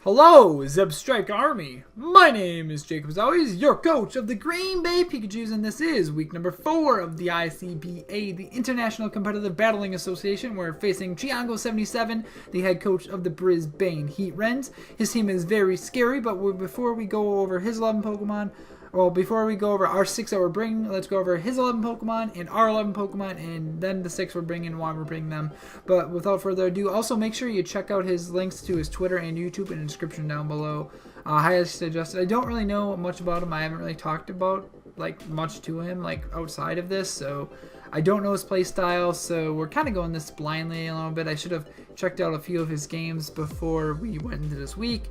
Hello, Zebstrike Army. My name is JaCubAsAlways, your coach of the Green Bay Pikachus, and this is week number 4 of the ICBA, the International Competitive Battling Association. We're facing Giango77, the head coach of the Brisbane Heatrans. His team is very scary, but before we go over his 11 Pokemon, well, before we go over our 6 that we're bringing, let's go over his 11 Pokemon and our 11 Pokemon, and then the 6 we're bringing and why we're bringing them. But without further ado, also make sure you check out his links to his Twitter and YouTube in the description down below. Highly suggested. I don't really know much about him. I haven't really talked about much to him outside of this, so I don't know his play style. So we're kind of going this blindly a little bit. I should have checked out a few of his games before we went into this week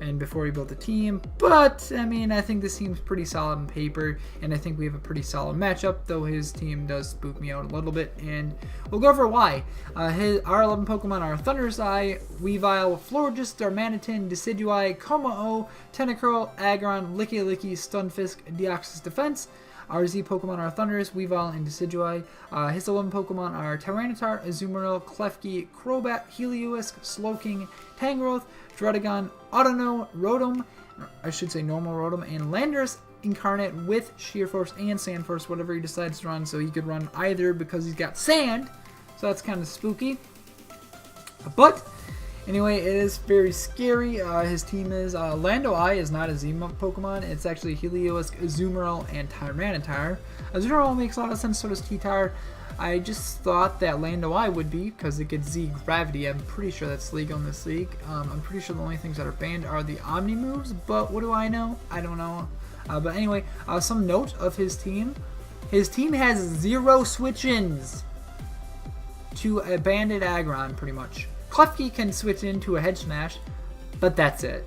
and before we built the team, but I mean, I think this team's pretty solid on paper, and I think we have a pretty solid matchup, though his team does spook me out a little bit, and we'll go over why. Our 11 Pokemon are Thunder's Eye, Weavile, Florges, Darmanitan, Decidueye, Kommo-o, Tentacruel, Aggron, Licky, Stunfisk, Deoxys Defense. Our Z Pokemon are Thundurus, Weavile, and Decidueye. His 11 Pokemon are Tyranitar, Azumarill, Klefki, Crobat, Heliolisk, Slowking, Tangrowth, Druddigon, Audino, Rotom, I should say normal Rotom, and Landorus Incarnate with Sheer Force and Sand Force, whatever he decides to run. So he could run either because he's got Sand, so that's kind of spooky. But anyway, it is very scary. His team is Landorus is not a Z Pokemon. It's actually Heliolisk, Azumarill, and Tyranitar. Azumarill makes a lot of sense, so does T-Tar. I just thought that Landorus would be, because it gets Z Gravity. I'm pretty sure that's legal in this league. I'm pretty sure the only things that are banned are the Omni moves, but what do I know? I don't know. But anyway, some note of his team. His team has 0 switch-ins to a Banded Aggron, pretty much. Klefki can switch into a Hedge Smash, but that's it.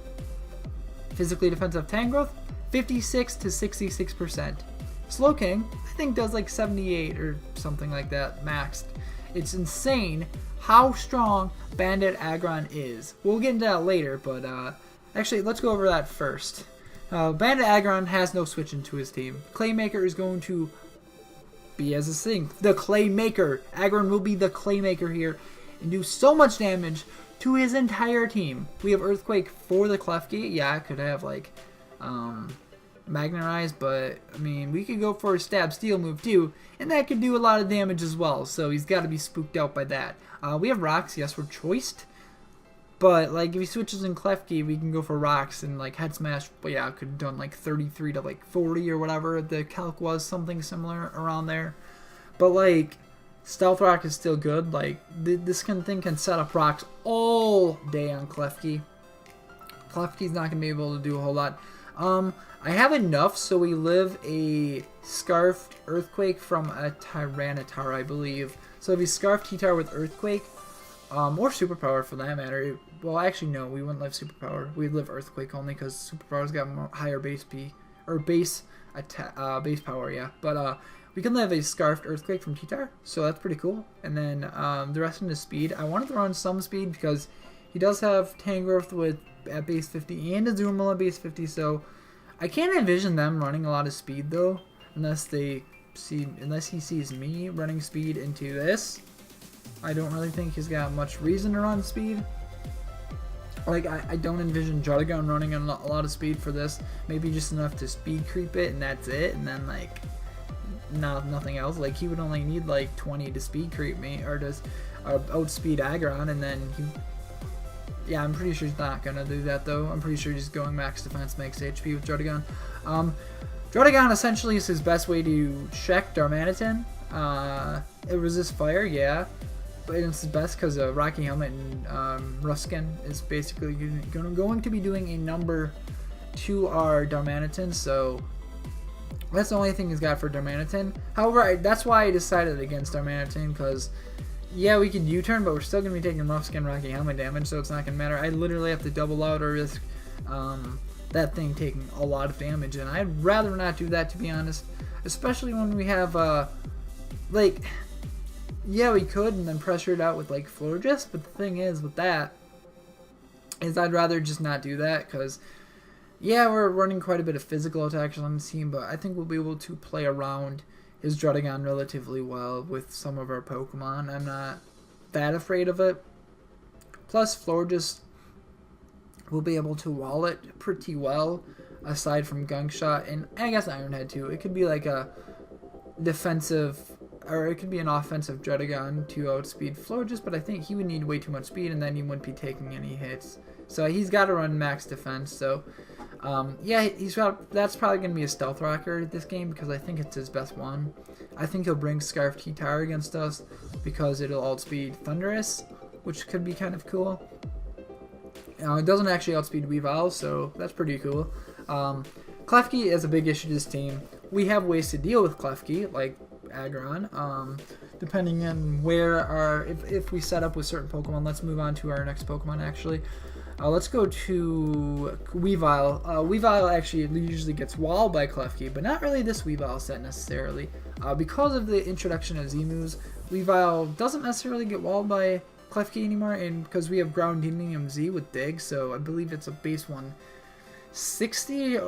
Physically defensive Tangrowth, 56 to 66%. Slowking, I think does like 78 or something like that, maxed. It's insane how strong Bandit Aggron is. We'll get into that later, but actually, let's go over that first. Bandit Aggron has no switch into his team. Claymaker is going to be as a thing. The Claymaker. Aggron will be the Claymaker here and do so much damage to his entire team. We have Earthquake for the Klefki. Yeah, I could have Magnetize, but I mean, we could go for a Stab Steel move too, and that could do a lot of damage as well, so he's got to be spooked out by that. We have Rocks, yes, we're choiced, but if he switches in Klefki, we can go for Rocks and Head Smash, but yeah, I could have done 33 to 40 or whatever the calc was, something similar around there. But Stealth Rock is still good. This thing can set up rocks all day on Klefki. Klefki's not going to be able to do a whole lot. I have enough, so we live a Scarf Earthquake from a Tyranitar, I believe. So if we Scarf T-Tar with Earthquake, or Superpower for that matter. Well, actually, no, we wouldn't live Superpower. We'd live Earthquake only because Superpower's got more higher base power, yeah. But we can live a Scarfed Earthquake from T-Tar, so that's pretty cool. And then the rest of his speed. I wanted to run some speed because he does have Tangrowth at base 50 and Azumarill at base 50, so I can't envision them running a lot of speed though, unless he sees me running speed into this. I don't really think he's got much reason to run speed. I don't envision Druddigon running a lot of speed for this. Maybe just enough to speed creep it, and that's it. And then nothing else. He would only need 20 to speed creep me, or just outspeed Aggron, and then yeah, I'm pretty sure he's not gonna do that though. I'm pretty sure he's going max defense, max HP with Druddigon. Druddigon essentially is his best way to check Darmanitan. It resists fire, yeah, but it's his best because Rocky Helmet and Ruskin is basically going to be doing a number to our Darmanitan, so that's the only thing he's got for Darmanitan. However, that's why I decided against Darmanitan, because yeah, we can U-turn, but we're still going to be taking Rough Skin, Rocky Helmet damage, so it's not going to matter. I literally have to double out or risk that thing taking a lot of damage, and I'd rather not do that, to be honest. Especially when we have, yeah, we could, and then pressure it out with, Florges, but the thing is, with that, is I'd rather just not do that, because, yeah, we're running quite a bit of physical attacks on the team, but I think we'll be able to play around his Druddigon relatively well with some of our Pokemon. I'm not that afraid of it. Plus, Florges we'll be able to wall it pretty well, aside from Gunk Shot, and I guess Ironhead too. It could be like a defensive, or it could be an offensive Dredagon to outspeed Florges, but I think he would need way too much speed, and then he wouldn't be taking any hits. So he's got to run max defense, so yeah, that's probably going to be a Stealth Rocker this game, because I think it's his best one. I think he'll bring Scarf T-Tar against us, because it'll outspeed Thunderous, which could be kind of cool. It doesn't actually outspeed Weavile, so that's pretty cool. Klefki is a big issue to this team. We have ways to deal with Klefki, like Aggron, depending on where if we set up with certain Pokemon. Let's move on to our next Pokemon, actually. Let's go to Weavile. Weavile actually usually gets walled by Klefki, but not really this Weavile set necessarily. Because of the introduction of Z-moves, Weavile doesn't necessarily get walled by Klefki anymore, and because we have Groundinium Z with Dig, so I believe it's a base 160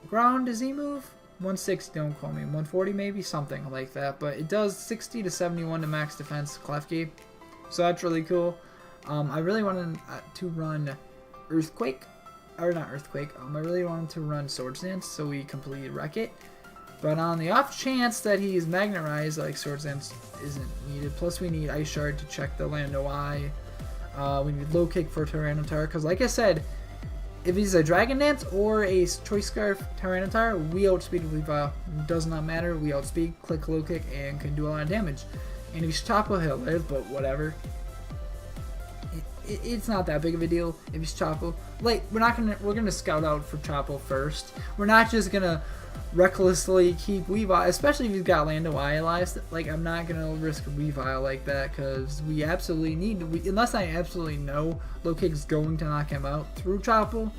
ground Z move. 160, don't quote me. 140 maybe, something like that. But it does 60 to 71 to max defense Klefki, so that's really cool. I really wanted to run Earthquake, or not Earthquake. I really wanted to run Swords Dance, so we completely wreck it. But on the off chance that he's Magnerized, like Swords Dance isn't needed. Plus we need Ice Shard to check the Lando Eye. We need Low Kick for Tyranitar, because like I said, if he's a Dragon Dance or a Choice Scarf Tyranitar, we outspeed Weavile. Does not matter, we outspeed, click Low Kick, and can do a lot of damage. And if he's Chopo, he'll live, but whatever. It's not that big of a deal if he's Chopo. Like, we're gonna scout out for Chopo first. We're not just gonna recklessly keep Weavile, especially if he's got Lando Eye. Like, I'm not gonna risk Weavile like that, because we absolutely need to, unless I absolutely know Low Kick's going to knock him out through Chopo,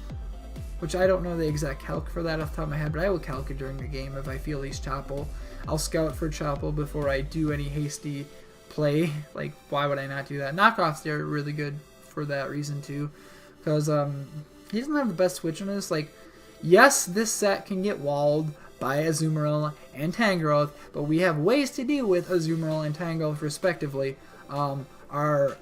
which I don't know the exact calc for that off the top of my head, but I will calc it during the game if I feel he's Chopo. I'll scout for Chopo before I do any hasty play. Like, why would I not do that? Knockoffs, they're really good for that reason too, because he doesn't have the best switch on this. Like, yes, this set can get walled by Azumarill and Tangrowth, but we have ways to deal with Azumarill and Tangrowth respectively. Our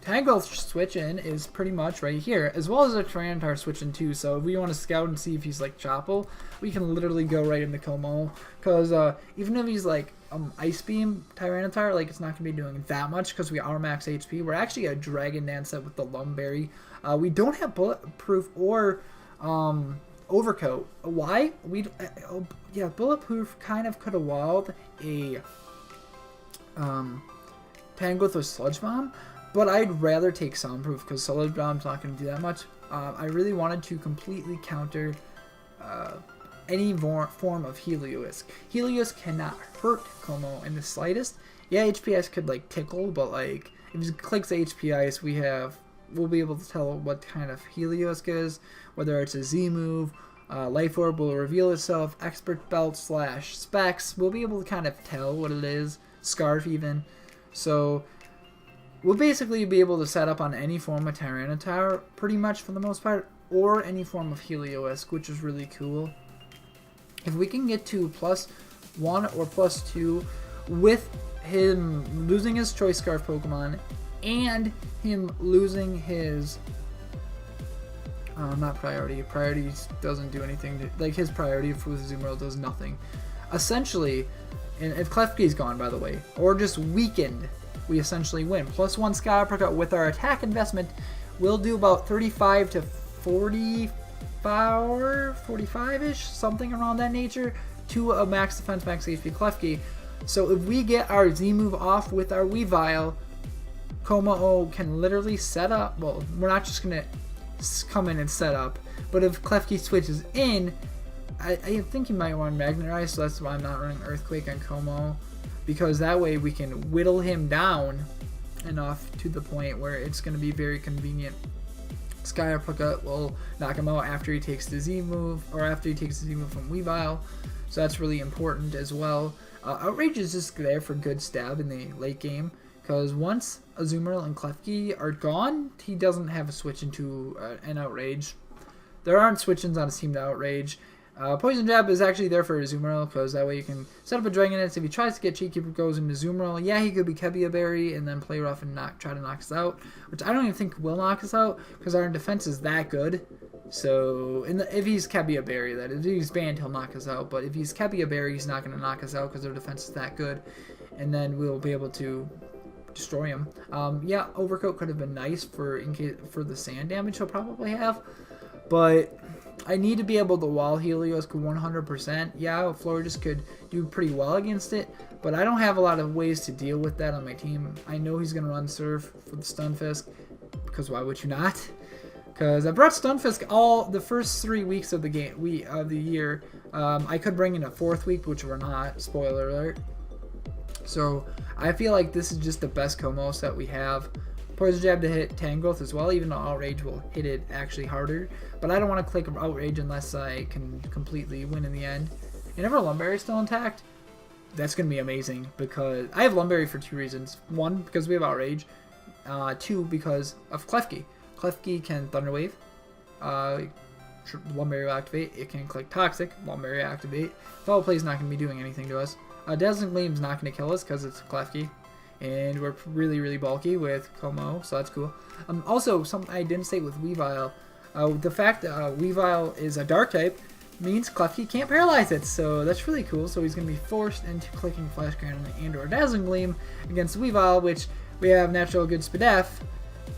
Tangrowth switch in is pretty much right here, as well as our Tyranitar switch in too. So if we want to scout and see if he's like Chopo, we can literally go right into Como, because even if he's like Ice Beam Tyranitar, like, it's not going to be doing that much because we are max HP. We're actually a Dragon Dance set with the Lumberry. We don't have Bulletproof or Overcoat. Why? Yeah, Bulletproof kind of could have walled a Tangrowth with Sludge Bomb, but I'd rather take Soundproof because Sludge Bomb's not going to do that much. I really wanted to completely counter any form of Heliolisk. Heliolisk cannot hurt Como in the slightest. Yeah, HP Ice could like tickle, but like if he clicks HP Ice, we'll be able to tell what kind of Heliolisk is, whether it's a Z move. Life Orb will reveal itself. Expert Belt / Specs, we'll be able to kind of tell what it is. Scarf even. So we'll basically be able to set up on any form of Tyranitar, pretty much for the most part, or any form of Heliolisk, which is really cool. If we can get to +1 or +2 with him losing his Choice Scarf Pokemon and him losing his not priority. Priority doesn't do anything. Like, his priority for Azumarill does nothing. Essentially, and if Klefki's gone, by the way, or just weakened, we essentially win. +1 Sky Uppercut with our attack investment will do about 35 to 45-ish, something around that nature, to a max defense, max HP Klefki. So if we get our Z move off with our Weavile, Como can literally set up. Well, we're not just going to come in and set up, but if Klefki switches in, I think you might want to Magnetize, so that's why I'm not running Earthquake on Como, because that way we can whittle him down enough to the point where it's going to be very convenient. Sky Uppercut will knock him out after he takes the Z move, or after he takes the Z move from Weavile, so that's really important as well. Outrage is just there for good stab in the late game, because once Azumarill and Klefki are gone, he doesn't have a switch into an Outrage. There aren't switch-ins on his team to Outrage. Poison Jab is actually there for Azumarill, because that way you can set up a Dragonite. If he tries to get cheeky, goes into Azumarill, yeah, he could be Kebia Berry and then play rough and try to knock us out, which I don't even think will knock us out, because our defense is that good. So, if he's Kebia Berry, that if he's banned, he'll knock us out, but if he's Kebia Berry, he's not going to knock us out, because our defense is that good, and then we'll be able to destroy him. Yeah, Overcoat could have been nice for the sand damage he'll probably have, but I need to be able to wall Helios 100%. Yeah, Florges could do pretty well against it, but I don't have a lot of ways to deal with that on my team. I know he's going to run Surf for the Stunfisk, because why would you not? Because I brought Stunfisk all the first 3 weeks of the year. I could bring in a 4th week, which we're not. Spoiler alert. So I feel like this is just the best Como set we have. Poison Jab to hit Tangrowth as well, even though Outrage will hit it actually harder. But I don't want to click Outrage unless I can completely win in the end. And if our Lumberry is still intact, that's going to be amazing, because I have Lumberry for 2 reasons. 1, because we have Outrage. 2, because of Klefki. Klefki can Thunder Wave. Lumberry will activate. It can click Toxic. Lumberry activate. Foul Play is not going to be doing anything to us. Dazzling Gleam is not going to kill us because it's Klefki. And we're really, really bulky with Como, so that's cool. Also, something I didn't say with Weavile. The fact that Weavile is a Dark type means Klefki can't paralyze it, so that's really cool. So he's going to be forced into clicking Flash Cannon and or Dazzling Gleam against Weavile, which we have Natural Good Spadef,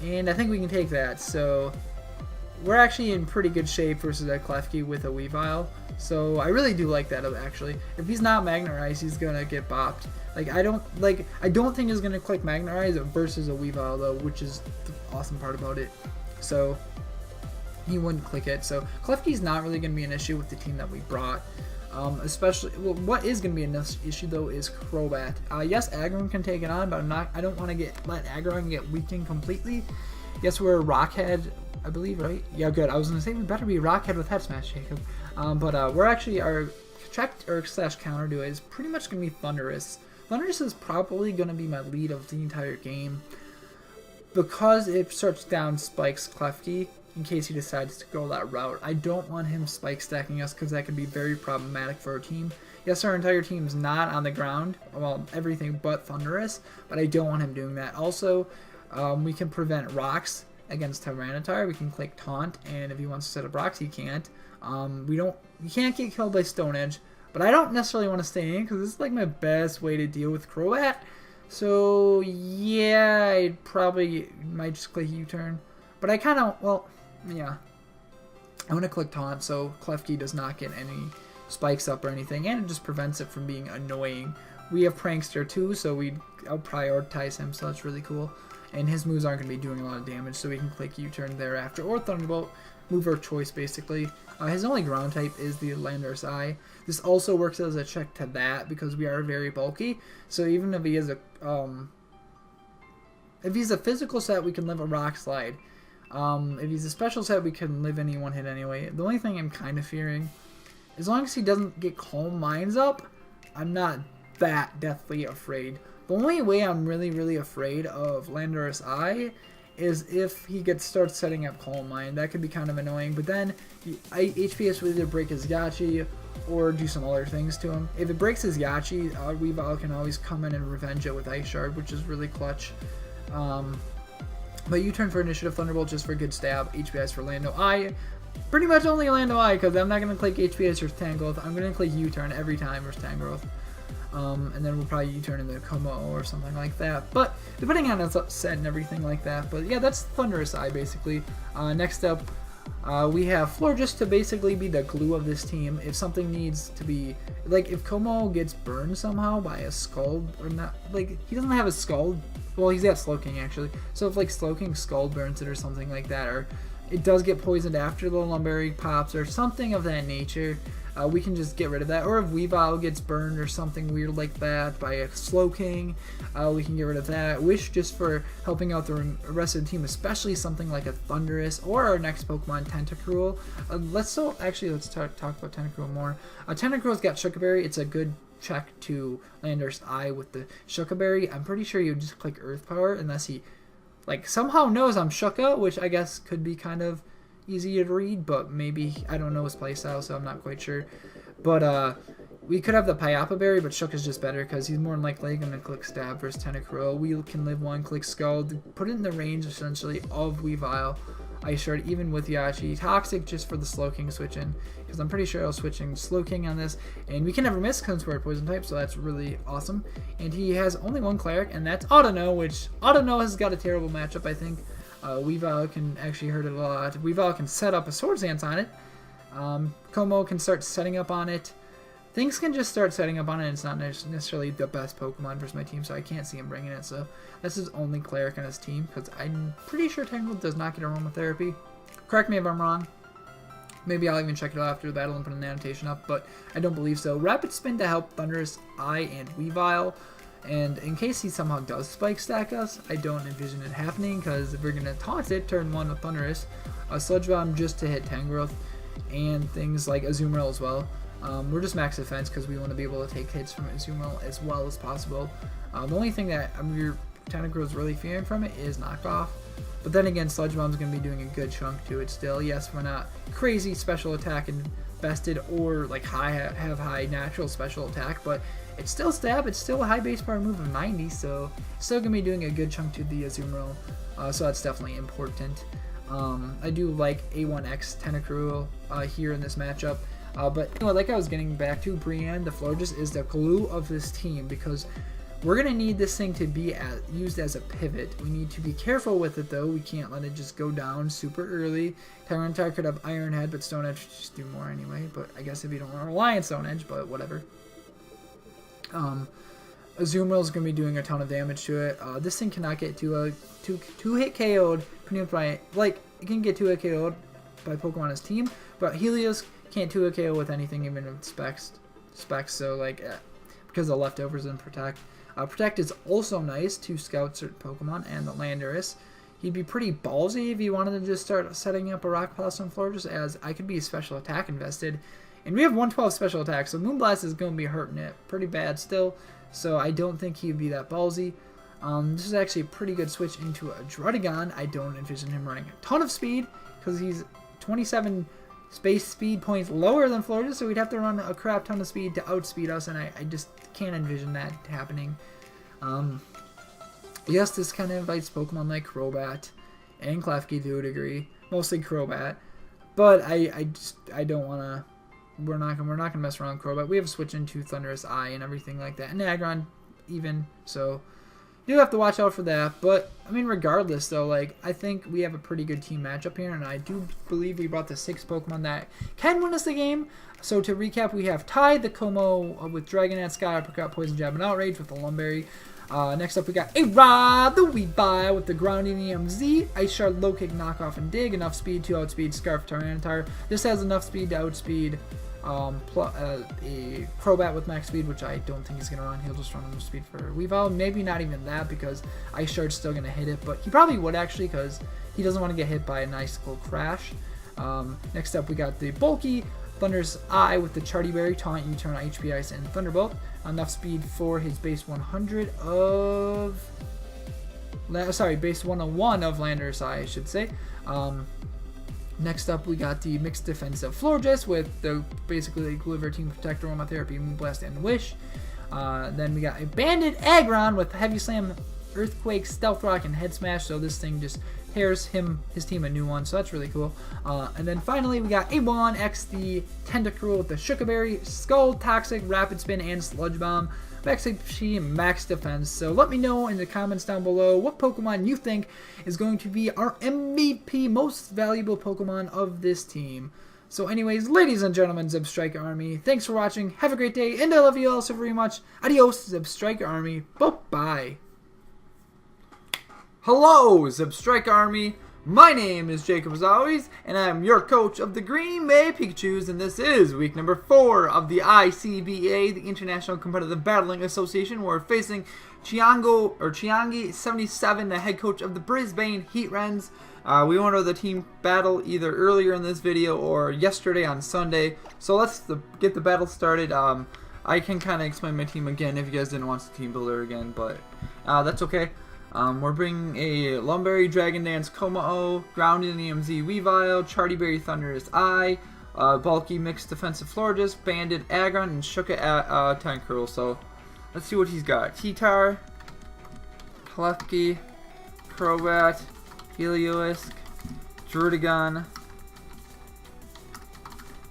and I think we can take that. So we're actually in pretty good shape versus a Klefki with a Weavile. So I really do like that, actually. If he's not Magnetize, he's gonna get bopped. I don't think he's gonna click Magnetize versus a Weavile though, which is the awesome part about it. So he wouldn't click it. So Klefki's not really gonna be an issue with the team that we brought. Especially, well, what is gonna be an issue though is Crobat. Yes, Aggron can take it on, but I don't want to let Aggron get weakened completely. Yes, we're Rockhead, I believe, right? Yeah, good. I was gonna say we better be Rockhead with Head Smash, Jacob. But we're actually, our check or slash counter to it is pretty much going to be Thundurus. Thundurus is probably going to be my lead of the entire game, because it starts down Spike's Klefki in case he decides to go that route. I don't want him Spike stacking us, because that could be very problematic for our team. Yes, our entire team's not on the ground, well, everything but Thundurus, but I don't want him doing that. Also, we can prevent rocks against Tyranitar. We can click Taunt, and if he wants to set up rocks, he can't. You can't get killed by Stone Edge, but I don't necessarily want to stay in, because this is like my best way to deal with Crobat. So yeah, I probably might just click U-turn, but I kind of, well, yeah, I want to click Taunt so Klefki does not get any spikes up or anything, and it just prevents it from being annoying. We have Prankster too, so I'll prioritize him, so that's really cool. And his moves aren't going to be doing a lot of damage, so we can click U-turn thereafter, or Thunderbolt, move our choice basically. His only ground type is the Landorus Eye. This also works as a check to that, because we are very bulky. So even if he is if he's a physical set, we can live a Rock Slide. If he's a special set, we can live any one hit anyway. The only thing I'm kind of fearing, as long as he doesn't get Calm Minds up, I'm not that deathly afraid. The only way I'm really, really afraid of Landorus Eye is if he starts setting up Calm Mind. That could be kind of annoying, but then HPS will either break his Yachi or do some other things to him. If it breaks his Yachi, Weavile can always come in and revenge it with Ice Shard, which is really clutch. But U-turn for Initiative, Thunderbolt just for good stab, HPS for Lando Eye. Pretty much only Lando Eye, because I'm not going to click HPS or Tangrowth. I'm going to click U-turn every time versus Tangrowth. And then we'll probably U-turn into Como or something like that. But depending on its set and everything like that. But yeah, that's Thunderous Eye basically. Next up, we have Florges to basically be the glue of this team. If something needs to be, like if Como gets burned somehow by a Scald, or not, like he doesn't have a Scald. Well, he's got Slowking actually. So if like Slowking Scald burns it or something like that, or it does get poisoned after the Lumberry pops or something of that nature, we can just get rid of that. Or if Weavile gets burned or something weird like that by a Slowking, we can get rid of that. Wish just for helping out the rest of the team, especially something like a Thundurus or our next Pokemon, Tentacruel. Let's talk about Tentacruel more. Tentacruel's got Shucaberry. It's a good check to Landorus Eye with the Shucaberry. I'm pretty sure you would just click Earth Power unless he like somehow knows I'm Shuka, which I guess could be kind of, easy to read, but maybe, I don't know his playstyle, so I'm not quite sure. But we could have the Pyapa Berry, but Shook is just better because he's more than likely going to click Stab versus Tentacruel. We can live one, click Scald, put it in the range essentially of Weavile. Ice Shard, even with Yachi. Toxic just for the Slowking switch-in, because I'm pretty sure I'll switch in Slowking on this. And we can never miss because we're Poison type, so that's really awesome. And he has only one Cleric, and that's Autono, which Autono has got a terrible matchup, I think. Weavile can actually hurt it a lot. Weavile can set up a Swords Dance on it. Como can start setting up on it. Things can just start setting up on it, and it's not necessarily the best Pokemon versus my team, so I can't see him bringing it. So that's his only Cleric on his team, because I'm pretty sure Tangle does not get Aromatherapy. Correct me if I'm wrong. Maybe I'll even check it out after the battle and put an annotation up, but I don't believe so. Rapid Spin to help Thunderous Eye and Weavile. And in case he somehow does Spike Stack us, I don't envision it happening, because we're going to taunt it turn 1 with Thunderous. Sludge Bomb just to hit Tangrowth, and things like Azumarill as well. We're just max defense because we want to be able to take hits from Azumarill as well as possible. The only thing that your Tentacruel is really fearing from it is knockoff. But then again, Sludge Bomb's going to be doing a good chunk to it still. Yes, we're not crazy special attack invested or like have high natural special attack, but it's still stab. It's still a high base power move of 90, so it's still going to be doing a good chunk to the Azumarill. So that's definitely important. I do like A1X Tentacruel here in this matchup. But you know, like I was getting back to, Brienne, the Florges, is the glue of this team, because we're going to need this thing to be used as a pivot. We need to be careful with it, though. We can't let it just go down super early. Tyranitar could have Iron Head, but Stone Edge would just do more anyway. But I guess if you don't want to rely on Stone Edge, but whatever. Azumarill is going to be doing a ton of damage to it. This thing cannot get two-hit KO'd. Like, it can get 2-hit KO'd by Pokemon on his team, but Helios can't 2-hit KO with anything, even with specs. So like, because of leftovers and Protect. Protect is also nice to scout certain Pokemon, and the Landorus. He'd be pretty ballsy if he wanted to just start setting up a Rock Blast on Florges, as I could be special attack invested. And we have 112 special attack, so Moonblast is going to be hurting it pretty bad still. So I don't think he'd be that ballsy. This is actually a pretty good switch into a Druddigon. I don't envision him running a ton of speed, because he's 27 space speed points lower than Florges, so we'd have to run a crap ton of speed to outspeed us, and I just can't envision that happening. Yes, this kind of invites Pokemon like Crobat and Klefki to a degree, mostly Crobat, but I don't want to. We're not gonna mess around with Crobat. We have to switch into Thunderous Eye and everything like that, and Aggron even, so you do have to watch out for that. But I mean, regardless though, like, I think we have a pretty good team matchup here, and I do believe we brought the 6 Pokemon that can win us the game. So to recap, we have tied the Como with Dragonite, Sky Uppercut, Poison Jab, and Outrage with the Lumberry. Next up, we got Aggron, the Weavile with the Grounding EMZ, Ice Shard, Low Kick, Knockoff, and Dig. Enough speed to outspeed Scarf Tyranitar. This has enough speed to outspeed a Crobat with max speed, which I don't think he's going to run. He'll just run enough speed for Weavile. Maybe not even that, because Ice Shard's still going to hit it, but he probably would actually, because he doesn't want to get hit by an Icicle Crash. Next up, we got the bulky Thunderous Eye with the Charty Berry, Taunt, U-Turn, HP Ice, and Thunderbolt. Enough speed for his base 100 of... base 101 of Landorus Eye, I should say. Next up, we got the mixed defensive Florges with the basically Gulliver Team Protect, Aromatherapy, Moonblast, and Wish. Then we got a Banded Aggron with Heavy Slam, Earthquake, Stealth Rock, and Head Smash. So this thing just tears his team a new one, so that's really cool. And then finally, we got A1X, the Tentacruel with the Shukaberry, Skull, Toxic, Rapid Spin, and Sludge Bomb. Max HP and max defense. So let me know in the comments down below what Pokemon you think is going to be our MVP, most valuable Pokemon of this team. So anyways, ladies and gentlemen, Zebstrika Army, thanks for watching. Have a great day, and I love you all so very much. Adios, Zebstrika Army. Bye-bye. Hello, Zebstrika Army. My name is JaCubAsAlways, and I am your coach of the Green Bay Pikachus, and this is week number 4 of the ICBA, the International Competitive Battling Association. We're facing Chiangi77, the head coach of the Brisbane Heatrans. We went over the team battle either earlier in this video or yesterday on Sunday, so let's get the battle started. I can kind of explain my team again if you guys didn't watch the team builder again, but that's okay. We're bringing a Lumberry, Dragon Dance, Komao, Grounded EMZ, Weavile, Chartyberry, Thunderous Eye, Bulky Mixed Defensive Florges, Banded, Aggron, and Shuka Tankurl. So let's see what he's got. T-Tar, Klefki, Crobat, Heliolisk, Druddigon,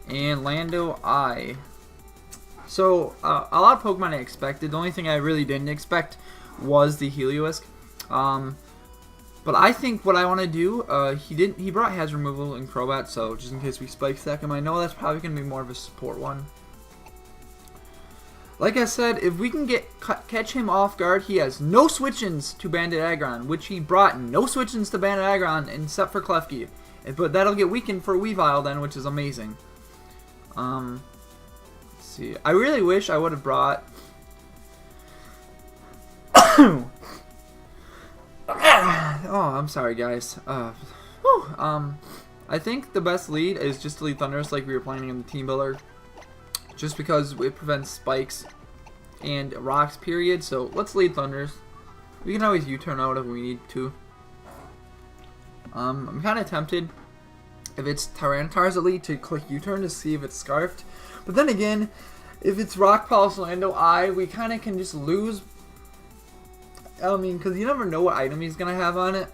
and Lando Eye. So a lot of Pokemon I expected. The only thing I really didn't expect was the Heliolisk. But I think what I want to do, he brought Hazard Removal in Crobat, so just in case we Spike Stack him, I know that's probably going to be more of a support one. Like I said, if we can catch him off guard, he has no switch-ins to Bandit Aggron, which he brought no switch-ins to Bandit Aggron except for Klefki. But that'll get weakened for Weavile then, which is amazing. Let's see. I really wish I would have brought... Oh, I'm sorry, guys. I think the best lead is just to lead Thunderous like we were planning in the team builder. Just because it prevents spikes and rocks, period. So let's lead Thunderous. We can always U-turn out if we need to. I'm kind of tempted, if it's Tyranitar's elite, to click U-turn to see if it's Scarfed. But then again, if it's Rock Pulse, Lando Eye, we kind of can just lose. I mean, because you never know what item he's going to have on it.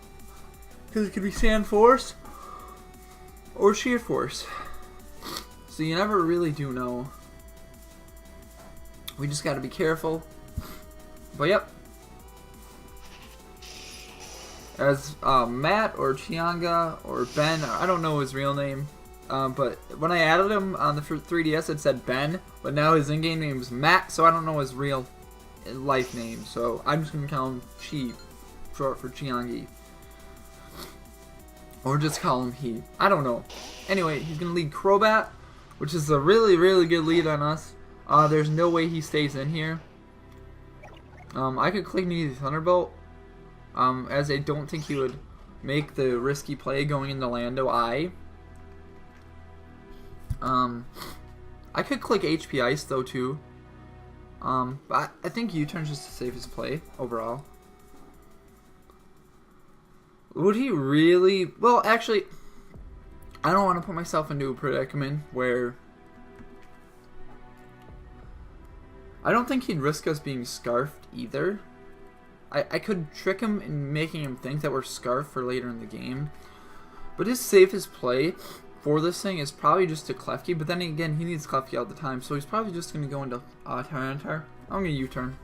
Because it could be Sand Force or Sheer Force. So you never really do know. We just got to be careful. But yep. As Matt or Chianga or Ben, I don't know his real name. But when I added him on the 3DS, it said Ben. But now his in-game name is Matt, so I don't know his real life name, so I'm just gonna call him Chi, short for Chiangi, or just call him he. I don't know. Anyway, he's gonna lead Crobat, which is a really, really good lead on us. There's no way he stays in here. I could click me the Thunderbolt, as I don't think he would make the risky play going into Lando Eye. I could click HP Ice though too. But I think U-turn's just the safest play overall. Would he really? Well, actually, I don't want to put myself into a predicament where I don't think he'd risk us being Scarfed either. I could trick him in making him think that we're Scarfed for later in the game. But his safest play for this thing is probably just to Klefki, but then again, he needs Klefki all the time, so he's probably just going to go into Tyranitar. I'm going to U-turn.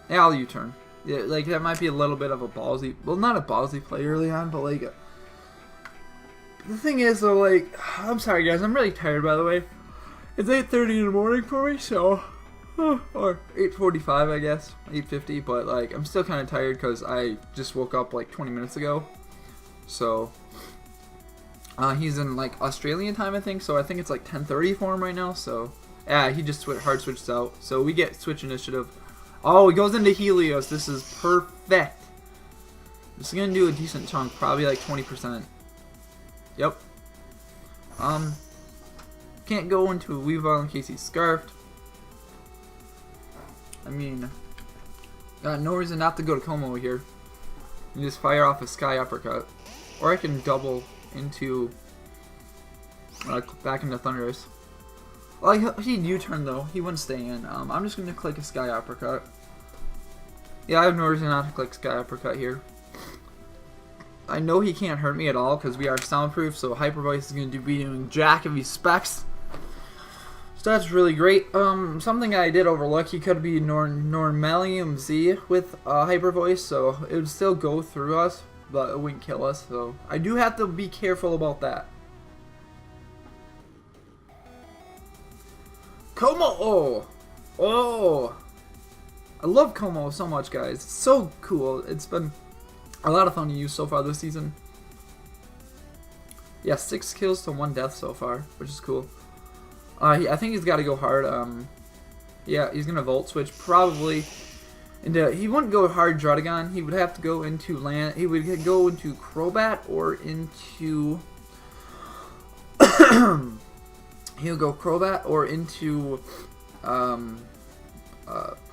Yeah, I'll U-turn. Yeah, like, that might be a little bit of a ballsy, well, not a ballsy play early on, but like, the thing is, though, like, I'm sorry, guys, I'm really tired, by the way. It's 8:30 in the morning for me, so, or 8:45, I guess, 8:50, but, like, I'm still kind of tired because I just woke up, like, 20 minutes ago, so... he's in like Australian time, I think, so I think it's like 10:30 for him right now. So yeah, he just hard switched out. So we get switch initiative. Oh, he goes into Helios. This is perfect. This is gonna do a decent chunk, probably like 20%. Yep. Can't go into a Weavile in case he's Scarfed. I mean, got no reason not to go to Como here. You just fire off a Sky Uppercut, or I can double into back into Thunderous. Well, he'd U-turn though. He wouldn't stay in. I'm just gonna click a Sky Uppercut. Yeah, I have no reason not to click Sky Uppercut here. I know he can't hurt me at all because we are soundproof. So Hyper Voice is gonna be doing jack if he specs. So that's really great. Something I did overlook. He could be Normalium Z with Hyper Voice, so it would still go through us, but it wouldn't kill us, so I do have to be careful about that. Como! Oh! I love Como so much, guys. It's so cool. It's been a lot of fun to use so far this season. Yeah, 6 kills to 1 death so far, which is cool. I think he's got to go hard. Yeah, he's going to Volt Switch probably. And he wouldn't go hard Druddigon. He would have to go into land. He would go into Crobat or into. He'll go Crobat or into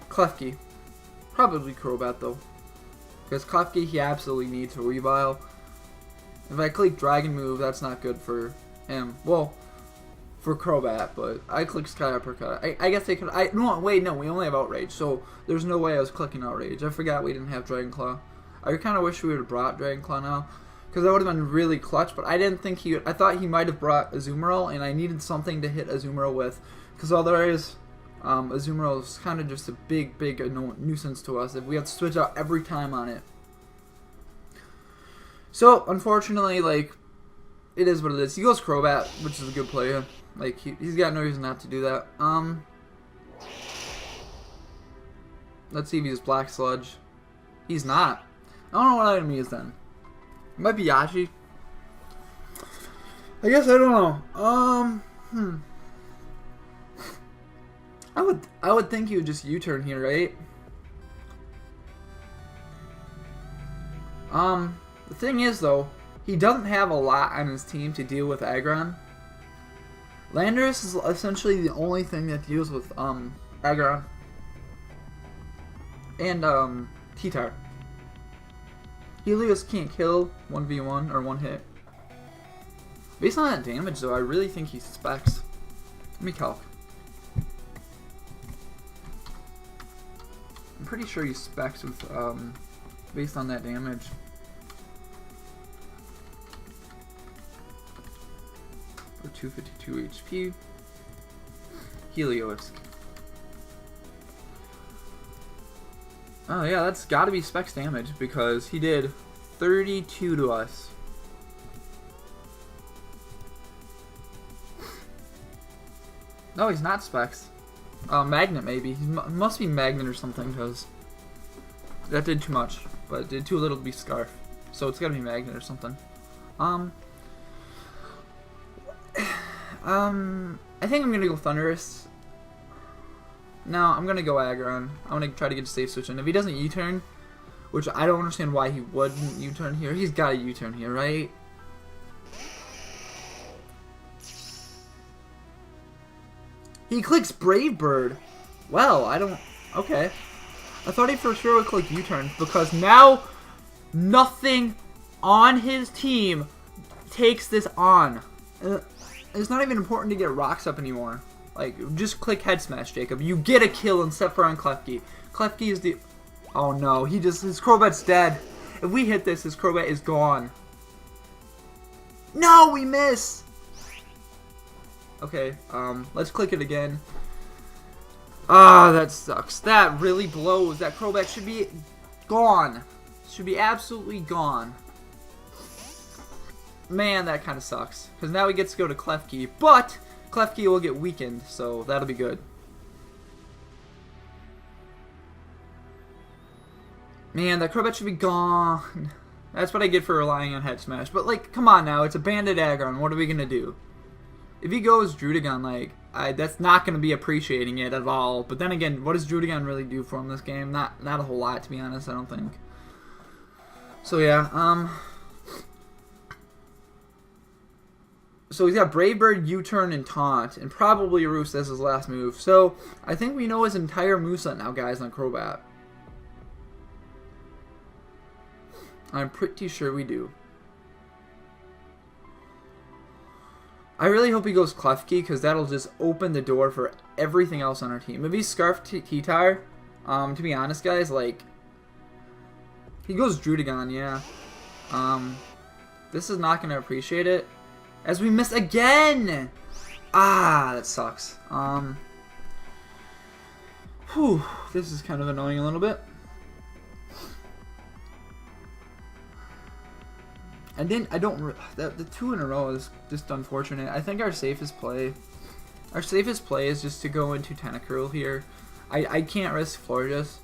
Klefki. Probably Crobat though. Because Klefki, he absolutely needs a revile. If I click Dragon Move, that's not good for him. Well, for Crobat, but I click Sky Uppercut. I guess they could. No, wait, no, we only have Outrage, so there's no way I was clicking Outrage. I forgot we didn't have Dragon Claw. I kind of wish we would have brought Dragon Claw now, because that would have been really clutch, but I didn't think he would. I thought he might have brought Azumarill, and I needed something to hit Azumarill with, because otherwise, Azumarill is kind of just a big nuisance to us if we have to switch out every time on it. So, unfortunately, like, it is what it is. He goes Crobat, which is a good play. Like, he's got no reason not to do that. Let's see if he's Black Sludge. He's not. I don't know what item he is then. It might be Yashi. I guess I don't know. I would think he would just U-turn here, right? The thing is though, he doesn't have a lot on his team to deal with Aggron. Landorus is essentially the only thing that deals with Aggron and T-Tar. Helios can't kill 1v1 or one hit. Based on that damage though, I really think he specs. Let me calc. I'm pretty sure he specs with based on that damage. For 252 HP. Helios. Oh yeah, that's gotta be specs damage because he did 32 to us. No, he's not specs. Magnet maybe. He must be Magnet or something because that did too much, but it did too little to be Scarf. So it's gotta be Magnet or something. I think I'm gonna go Thundurus. No, I'm gonna go Aggron. I'm gonna try to get a safe switch in. If he doesn't U-turn, which I don't understand why he wouldn't U-turn here. He's got to U-turn here, right? He clicks Brave Bird. Well, I don't... Okay. I thought he for sure would click U-turn because now nothing on his team takes this on. It's not even important to get rocks up anymore. Like, just click Head Smash, Jacob. You get a kill except for on Klefki. Klefki is the... Oh no, his Crobat's dead. If we hit this, his Crobat is gone. No, we miss! Okay, let's click it again. Ah, that sucks. That really blows. That Crobat should be gone. Should be absolutely gone. Man, that kind of sucks. Because now he gets to go to Klefki, but Klefki will get weakened, so that'll be good. Man, that Crobat should be gone. That's what I get for relying on Head Smash. But, like, come on now. It's a Banded Aggron. What are we going to do? If he goes Druddigon, like, that's not going to be appreciating it at all. But then again, what does Druddigon really do for him this game? Not a whole lot, to be honest, I don't think. So, yeah, So he's got Brave Bird, U-turn, and Taunt, and probably Roost as his last move. So I think we know his entire moveset now, guys, on Crobat. I'm pretty sure we do. I really hope he goes Klefki, because that'll just open the door for everything else on our team. If he's Scarf T-Tar, to be honest, guys, like, he goes Druddigon, yeah. This is not going to appreciate it. As we miss again! Ah, that sucks. Whew, this is kind of annoying a little bit. The 2 in a row is just unfortunate. I think our safest play is just to go into Tentacruel here. I can't risk Florges.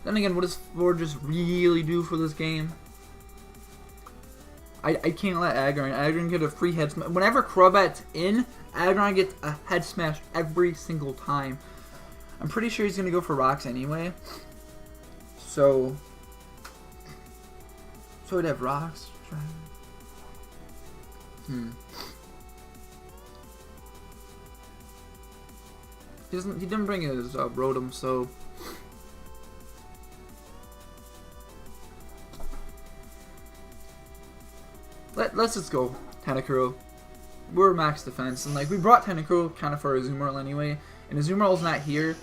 Then again, what does Florges really do for this game? I can't let Aggron get a free head smash. Whenever Crobat's in, Aggron gets a head smash every single time. I'm pretty sure he's going to go for rocks anyway. So he'd have rocks. He didn't bring his Rotom, so let's just go Tentacruel. We're max defense, and like we brought Tentacruel kind of for a Azumarill anyway, and Azumarill's not here,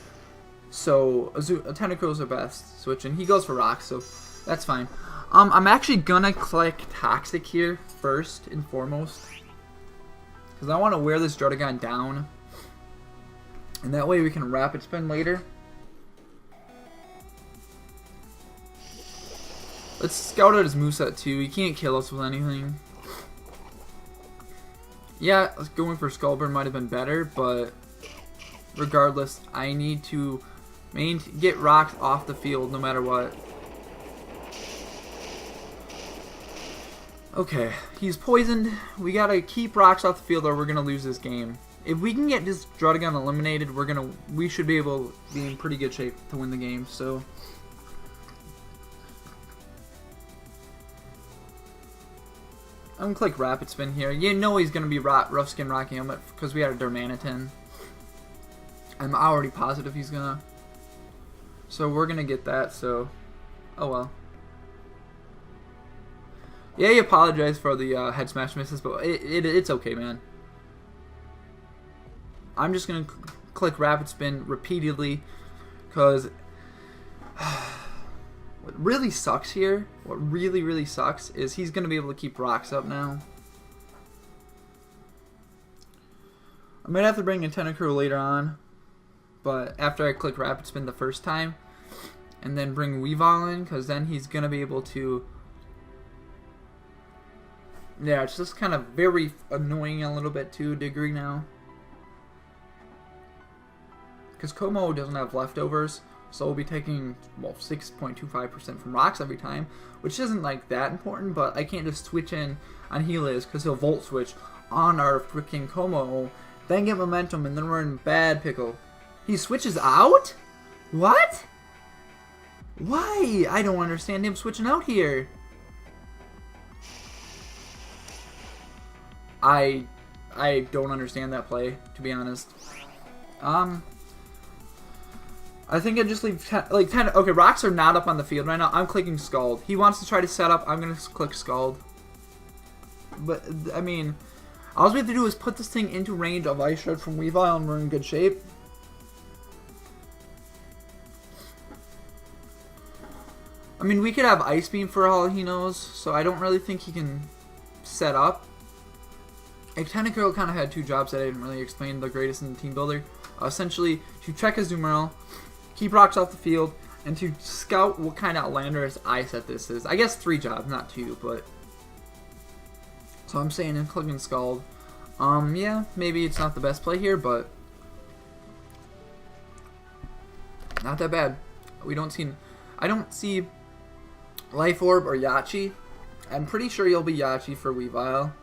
so Tentacruel's our best switch, and he goes for rocks, so that's fine. I'm actually gonna click Toxic here first and foremost, because I want to wear this Druddigon down, and that way we can Rapid Spin later. Let's scout out his moveset too. He can't kill us with anything. Yeah, going for Skullburn might have been better, but regardless, I need to get rocks off the field no matter what. Okay, he's poisoned. We gotta keep rocks off the field or we're gonna lose this game. If we can get this Druddigon eliminated, we should be able to be in pretty good shape to win the game. So I'm gonna click Rapid Spin here. You know he's gonna be Rough Skin Rocky Helmet because we had a Darmanitan. I'm already positive he's gonna. So we're gonna get that. So, oh well. Yeah, he apologized for the head smash misses, but it's okay, man. I'm just gonna click Rapid Spin repeatedly because what really sucks here, what really sucks, is he's going to be able to keep rocks up now. I might have to bring in Tentacruel later on, but after I click Rapid Spin the first time, and then bring Weavile in, because then he's going to be able to... Yeah, it's just kind of very annoying a little bit to a degree now. Because Como doesn't have leftovers. So we'll be taking, well, 6.25% from rocks every time, which isn't like that important, but I can't just switch in on Helios because he'll Volt Switch on our freaking Como, then get momentum, and then we're in bad pickle. He switches out? What? Why? I don't understand him switching out here. I don't understand that play, to be honest. I think I just leave, like, okay, rocks are not up on the field right now. I'm clicking Scald. He wants to try to set up. I'm going to click Scald. But, I mean, all we have to do is put this thing into range of Ice Shard from Weavile and we're in good shape. I mean, we could have Ice Beam for all he knows, so I don't really think he can set up. Tentacruel kind of had two jobs that I didn't really explain the greatest in the team builder. Essentially, to check his Azumarill, keep rocks off the field, and to scout what kind of outlanderous ice set this is. I guess 3 jobs, not 2, but... So I'm saying I'm clicking Scald. Yeah, maybe it's not the best play here, but... Not that bad. We don't see... I don't see Life Orb or Yachi. I'm pretty sure you'll be Yachi for Weavile.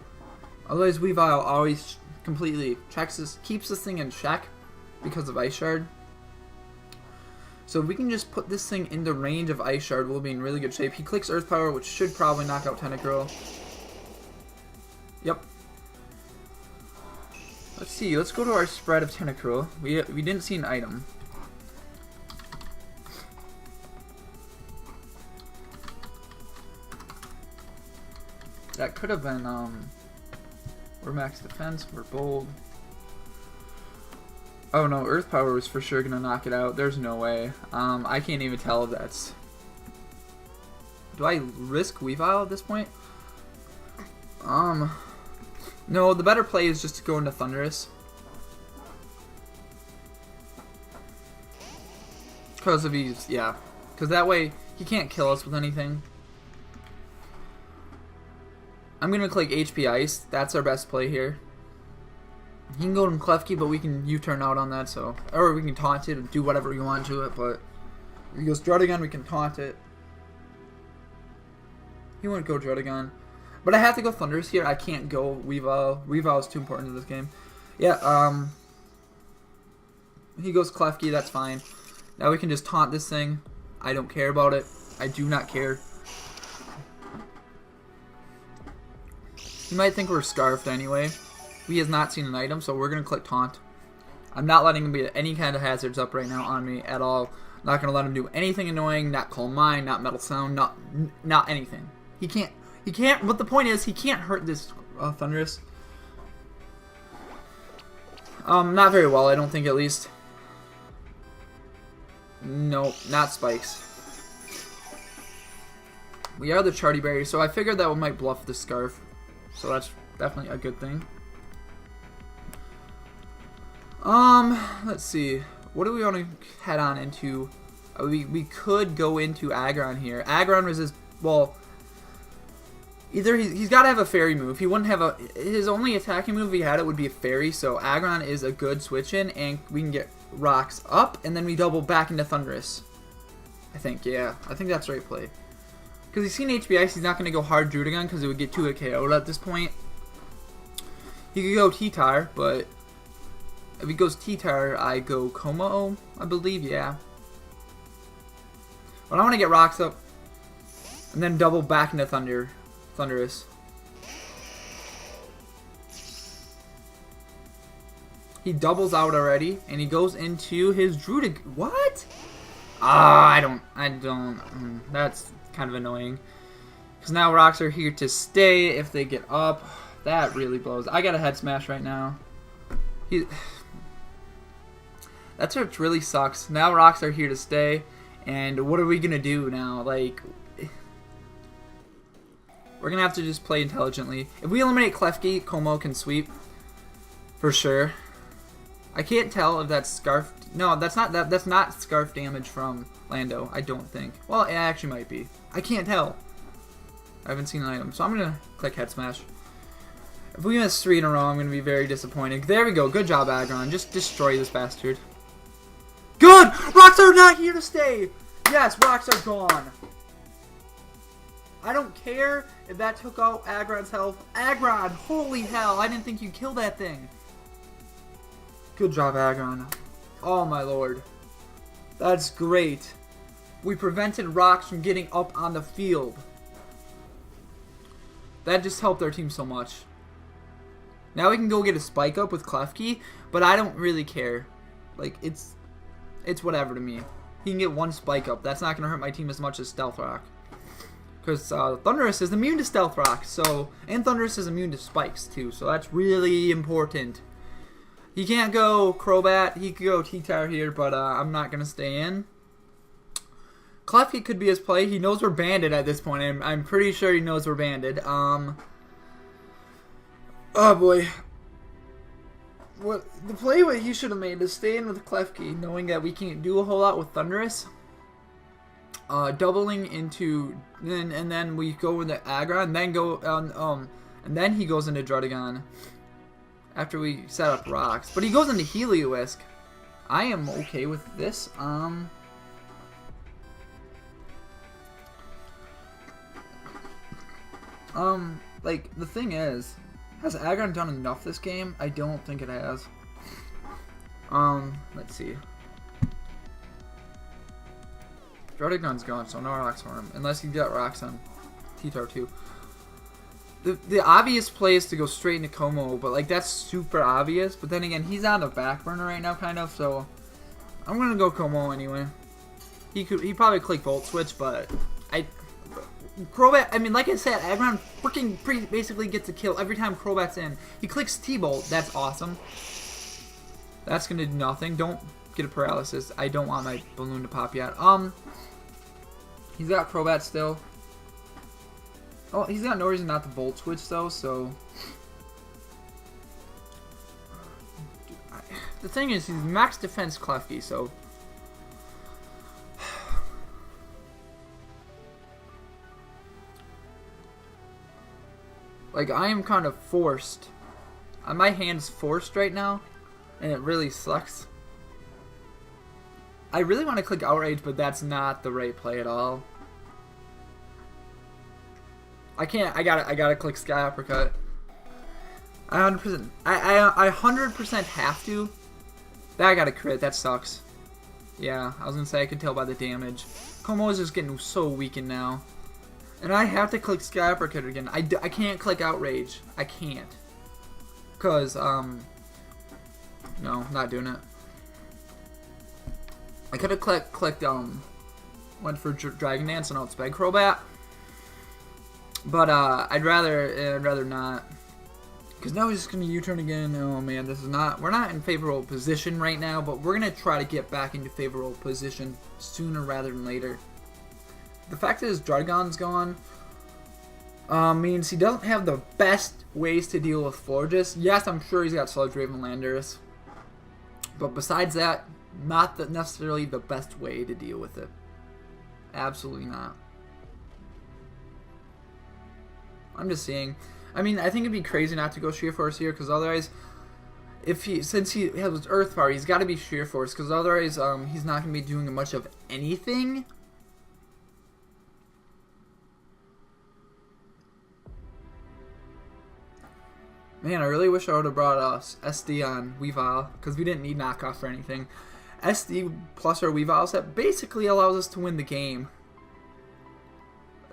Otherwise, Weavile always completely keeps this thing in check because of Ice Shard. So if we can just put this thing into range of Ice Shard, we'll be in really good shape. He clicks Earth Power, which should probably knock out Tentacruel. Yep. Let's see. Let's go to our spread of Tentacruel. We didn't see an item. That could have been, we're max defense, we're bold. Oh no, Earth Power was for sure gonna knock it out. There's no way. I can't even tell if that's... Do I risk Weavile at this point? No, the better play is just to go into Thundurus. Because of he's, yeah. Because that way, he can't kill us with anything. I'm going to click HP Ice. That's our best play here. He can go in Klefki, but we can U-turn out on that, so... Or we can taunt it and do whatever we want to it, but... If he goes Druddigon, we can taunt it. He won't go Druddigon. But I have to go Thundurus here. I can't go Weavile. Weavile is too important in this game. Yeah, he goes Klefki, that's fine. Now we can just taunt this thing. I don't care about it. I do not care. He might think we're Scarfed anyway. He has not seen an item, so we're going to click Taunt. I'm not letting him be any kind of hazards up right now on me at all. Not going to let him do anything annoying, not Calm Mind, not Metal Sound, not anything. He He can't, but the point is, he can't hurt this Thunderous. Not very well, I don't think, at least. Nope, not spikes. We are the Charty Berry, so I figured that one might bluff the Scarf. So that's definitely a good thing. Let's see. What do we want to head on into? We could go into Aggron here. Aggron resists, well, either he's got to have a fairy move. He wouldn't have a, his only attacking move if he had it would be a fairy, so Aggron is a good switch in, and we can get rocks up, and then we double back into Thunderous. I think, yeah. I think that's the right play. Because he's seen HP Ice, he's not going to go hard Druddigon because it would get 2 KO'd at this point. He could go T-Tar, but if he goes T-Tar, I go Como, I believe, yeah. But I want to get rocks up, and then double back into Thunderous. He doubles out already, and he goes into his Druddigon. What? I don't. That's kind of annoying. Because now rocks are here to stay if they get up. That really blows. I got a head smash right now. That's what really sucks. Now rocks are here to stay, and what are we gonna do now? Like, we're gonna have to just play intelligently. If we eliminate Klefki, Como can sweep for sure. I can't tell if that's Scarf. No, that's not Scarf damage from Lando, I don't think. Well, it actually might be. I can't tell. I haven't seen an item, so I'm gonna click Head Smash. If we miss 3 in a row, I'm gonna be very disappointed. There we go. Good job, Aggron. Just destroy this bastard. Good! Rocks are not here to stay! Yes, rocks are gone. I don't care if that took out Aggron's health. Aggron, holy hell, I didn't think you'd kill that thing. Good job, Aggron. Oh my lord. That's great. We prevented rocks from getting up on the field. That just helped our team so much. Now we can go get a spike up with Klefki, but I don't really care. Like, it's whatever to me. He can get 1 spike up. That's not going to hurt my team as much as Stealth Rock. Because Thunderous is immune to Stealth Rock, so, and Thunderous is immune to spikes too, so that's really important. He can't go Crobat. He could go T-Tar here, but I'm not going to stay in. Klefki could be his play. He knows we're banded at this point. I'm pretty sure he knows we're banded. Oh boy. What the play what he should have made is stay in with Klefki, knowing that we can't do a whole lot with Thunderous. Doubling into and then we go with the Aggron, and then go and then he goes into Druddigon after we set up rocks. But he goes into Heliolisk. I am okay with this. Like, the thing is, has Aggron done enough this game? I don't think it has. Let's see. Druddigon's gone, so no rocks for him. Unless he got rocks on T-Tar too. The obvious play is to go straight into Como, but like that's super obvious. But then again, he's on the back burner right now, kind of. So I'm gonna go Como anyway. He probably click Volt Switch, but Crobat. I mean, like I said, Aggron freaking basically gets a kill every time Crobat's in. He clicks T-Bolt. That's awesome. That's gonna do nothing. Don't get a paralysis. I don't want my balloon to pop yet. He's got Crobat still. Oh, he's got no reason not to Volt Switch though, so the thing is, he's max defense Klefki, so like I am kind of forced. My hand's forced right now, and it really sucks. I really want to click Outrage, but that's not the right play at all. I can't. I gotta click Sky Uppercut. I 100%. I 100% have to. That I got a crit. That sucks. Yeah, I was gonna say I can tell by the damage. Como is just getting so weakened now, and I have to click Sky Uppercut again. I can't click Outrage. I can't. Cause no, not doing it. I could have clicked went for Dragon Dance and outsped Crobat. But I'd rather not. Because now he's just going to U-turn again. Oh man, this is not... We're not in favorable position right now, but we're going to try to get back into favorable position sooner rather than later. The fact that his Dragon's gone means he doesn't have the best ways to deal with Florges. Yes, I'm sure he's got Sludge Raven Landers. But besides that, not necessarily the best way to deal with it. Absolutely not. I'm just saying... I mean, I think it'd be crazy not to go Sheer Force here, because otherwise, since he has Earth Power, he's got to be Sheer Force, because otherwise, he's not going to be doing much of anything. Man, I really wish I would have brought SD on Weavile, because we didn't need knockoff or anything. SD plus our Weavile set basically allows us to win the game.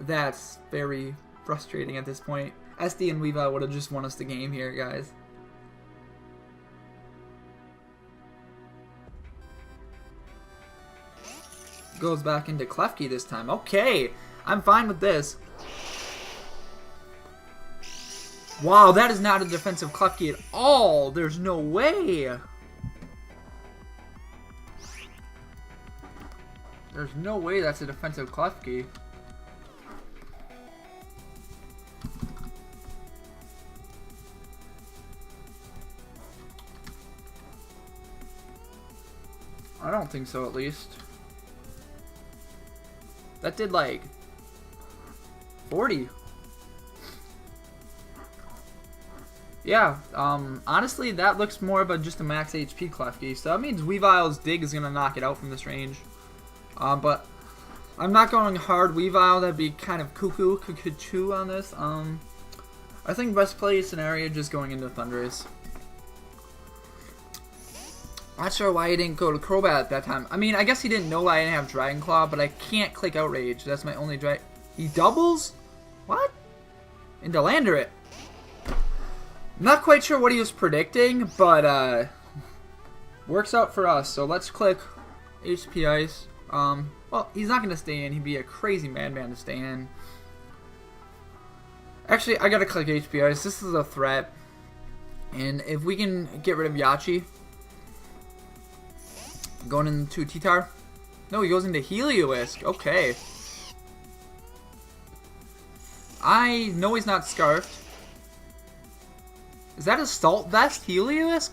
That's very frustrating at this point. SD and Weavile would have just won us the game here, guys. Goes back into Klefki this time. Okay, I'm fine with this. Wow, that is not a defensive Klefki at all. There's no way. There's no way that's a defensive Klefki. I don't think so, at least. That did like 40. Yeah, honestly, that looks more of just a max HP Klefki. So that means Weavile's dig is going to knock it out from this range. But I'm not going hard Weavile. That'd be kind of cuckoo on this. I think best play scenario just going into Thundurus. Not sure why he didn't go to Crobat at that time. I mean, I guess he didn't know I didn't have Dragon Claw, but I can't click Outrage. That's my only drag. He doubles? What? Into Landorette. Not quite sure what he was predicting, but works out for us. So let's click HP Ice. Well, he's not going to stay in. He'd be a crazy madman to stay in. Actually, I got to click HP Ice. This is a threat. And if we can get rid of Yachi. Going into T-Tar. No, he goes into Heliolisk. Okay. I know he's not Scarfed. Is that a Salt Vest Heliolisk?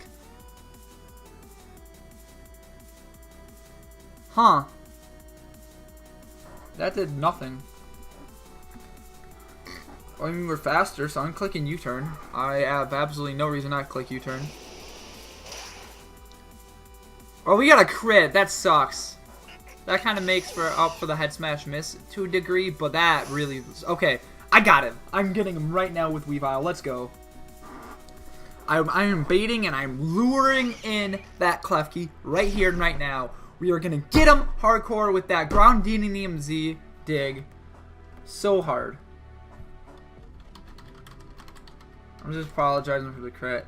Huh. That did nothing. I mean, we're faster, so I'm clicking U-turn. I have absolutely no reason not to click U-turn. Oh, we got a crit. That sucks. That kind of makes up for the head smash miss to a degree, but that really... Okay, I got him. I'm getting him right now with Weavile. Let's go. I am baiting and I'm luring in that Klefki right here and right now. We are going to get him hardcore with that Ground DNMZ dig. So hard. I'm just apologizing for the crit.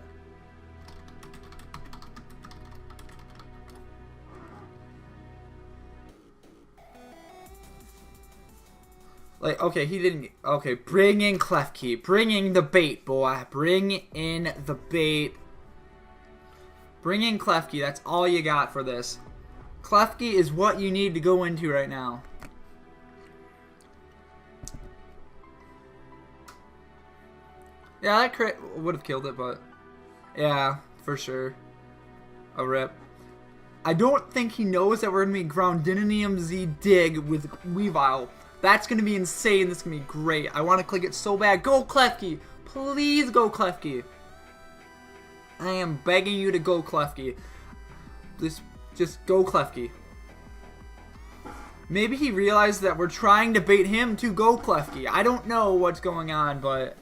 Like, okay, he didn't... Okay, bring in Klefki. Bring in the bait, boy. Bring in the bait. Bring in Klefki. That's all you got for this. Klefki is what you need to go into right now. Yeah, that crit would have killed it, but... Yeah, for sure. A rip. I don't think he knows that we're going to be Groundinium Z dig with Weavile. That's going to be insane. This is going to be great. I want to click it so bad. Go, Klefki. Please go, Klefki. I am begging you to go, Klefki. Just go, Klefki. Maybe he realized that we're trying to bait him to go, Klefki. I don't know what's going on, but...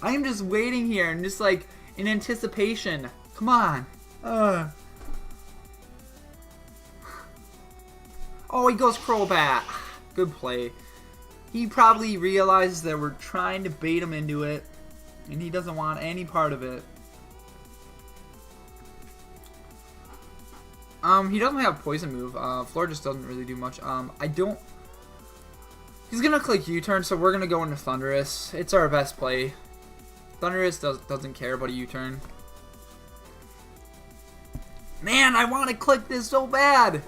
I am just waiting here and just like in anticipation. Come on. Oh, he goes Crobat. Good play. He probably realizes that we're trying to bait him into it, and he doesn't want any part of it. He doesn't have poison move. Floor just doesn't really do much. He's gonna click U-turn, so we're gonna go into Thunderous. It's our best play. Thunderous doesn't care about a U-turn. Man, I want to click this so bad.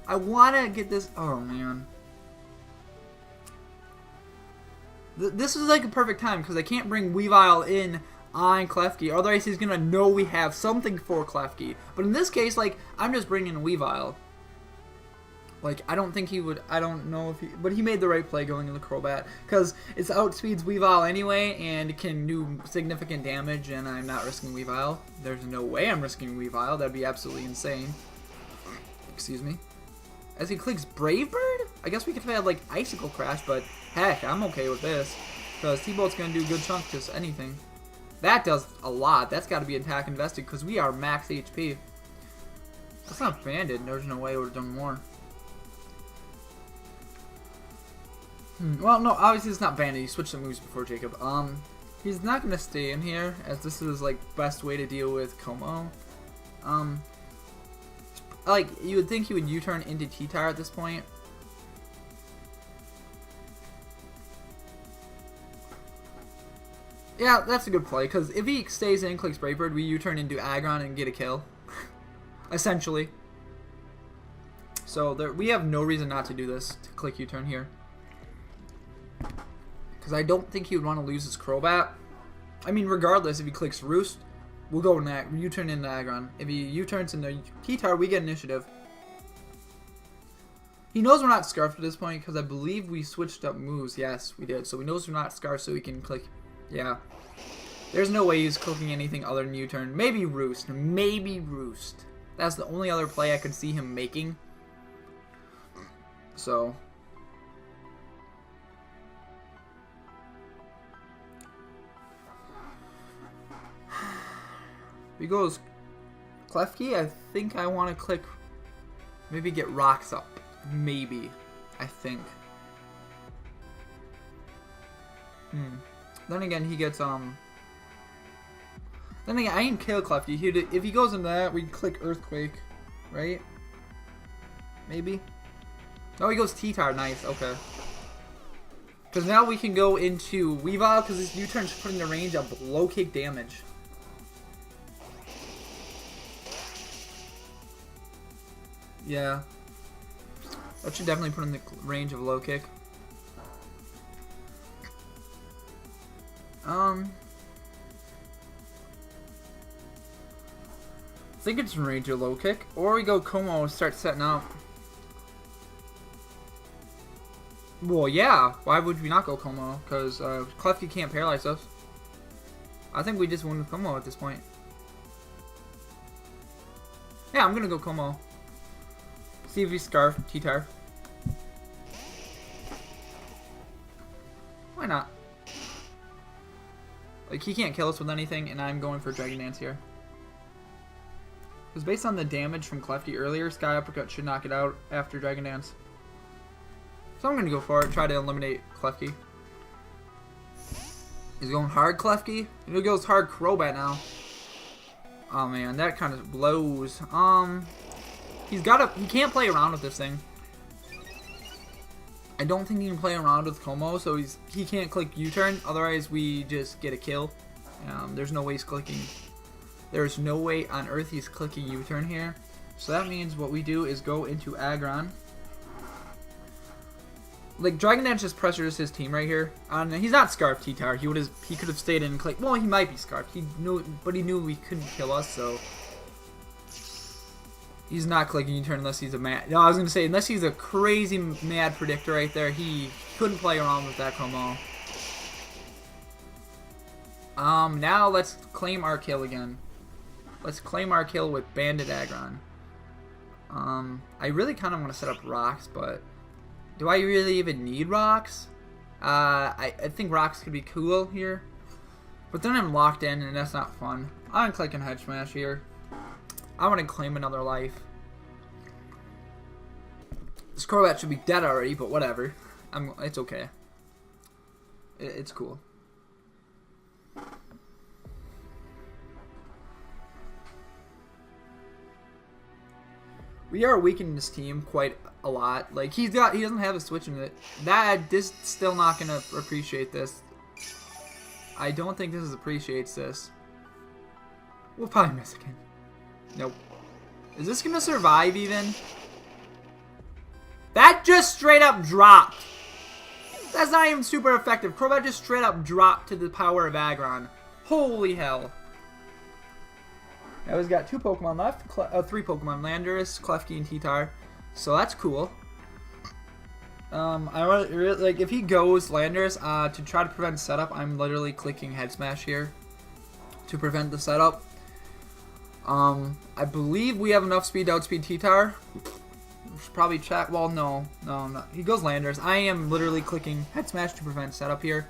I want to get this. Oh man. This is like a perfect time because I can't bring Weavile in on Klefki, otherwise he's gonna know we have something for Klefki. But in this case, like, I'm just bringing Weavile. Like, I don't think he would, I don't know if he, but he made the right play going in the Crobat, because it outspeeds Weavile anyway, and can do significant damage, and I'm not risking Weavile. There's no way I'm risking Weavile, that'd be absolutely insane. Excuse me. As he clicks Brave Bird? I guess we could have had, like, Icicle Crash, but heck, I'm okay with this, because T-Bolt's gonna do a good chunk to anything. That does a lot. That's got to be attack invested, because we are max HP. That's not banded. There's no way it would have done more. Well, no, obviously it's not banded. He switched the moves before Jacob. He's not going to stay in here, as this is, like, best way to deal with Como. Like, you would think he would U-turn into T-Tire at this point. Yeah, that's a good play, because if he stays in and clicks Brave Bird, we U-turn into Aggron and get a kill. Essentially. So, we have no reason not to do this, to click U-turn here. Because I don't think he would want to lose his Crobat. I mean, regardless, if he clicks Roost, we'll go U-turn into Aggron. If he U-turns into T-Tar, we get initiative. He knows we're not Scarfed at this point, because I believe we switched up moves. Yes, we did. So he knows we're not Scarfed, so he can click. Yeah. There's no way he's clicking anything other than U-turn. Maybe Roost. Maybe Roost. That's the only other play I could see him making. So. If he goes Klefki, I think I want to click. Maybe get Rocks up. Maybe. I think. Then again, he gets, Then again, I didn't kill Klefki. If he goes into that, we click Earthquake. Right? Maybe? Oh, he goes T-Tar. Nice. Okay. Because now we can go into Weavile, because his U-turn's putting the range of low kick damage. Yeah. That should definitely put in the range of low kick. I think it's in range of low kick. Or we go Como and start setting up. Well, yeah. Why would we not go Como? Because Klefki can't paralyze us. I think we just win with Como at this point. Yeah, I'm going to go Como. See if we Scarf T-Tar. Why not? Like, he can't kill us with anything, and I'm going for Dragon Dance here. Because based on the damage from Klefki earlier, Sky Uppercut should knock it out after Dragon Dance. So I'm going to go for it, try to eliminate Klefki. He's going hard Klefki. He goes hard Crobat now. Oh man, that kind of blows. He can't play around with this thing. I don't think he can play around with Como, so he can't click U-turn. Otherwise, we just get a kill. There's no way he's clicking. There's no way on Earth he's clicking U-turn here. So that means what we do is go into Aggron. Like, Dragon Dance just pressures his team right here. He's not Scarfed T-Tar. He could have stayed in and clicked. Well, he might be Scarfed. He knew we couldn't kill us, so he's not clicking U-turn unless he's a mad. No, I was gonna say unless he's a crazy mad predictor right there. He couldn't play around with that Como. Now let's claim our kill again. Let's claim our kill with Bandit Aggron. I really kind of want to set up Rocks, but do I really even need Rocks? I think Rocks could be cool here, but then I'm locked in, and that's not fun. I'm clicking Hedge Smash here. I want to claim another life. This Crobat should be dead already, but whatever. It's okay. It's cool. We are weakening this team quite a lot. Like, he doesn't have a switch in it. This still not gonna appreciate this. I don't think this appreciates this. We'll probably miss again. Nope. Is this gonna survive even? That just straight up dropped. That's not even super effective. Crobat just straight up dropped to the power of Aggron. Holy hell. Now he's got 2 Pokemon left. 3 Pokemon. Landorus, Klefki, and T-Tar. So that's cool. Like, if he goes Landorus to try to prevent setup, I'm literally clicking Head Smash here to prevent the setup. I believe we have enough speed to outspeed T-Tar. Probably check. Well, no. He goes Landorus. I am literally clicking Head Smash to prevent setup here.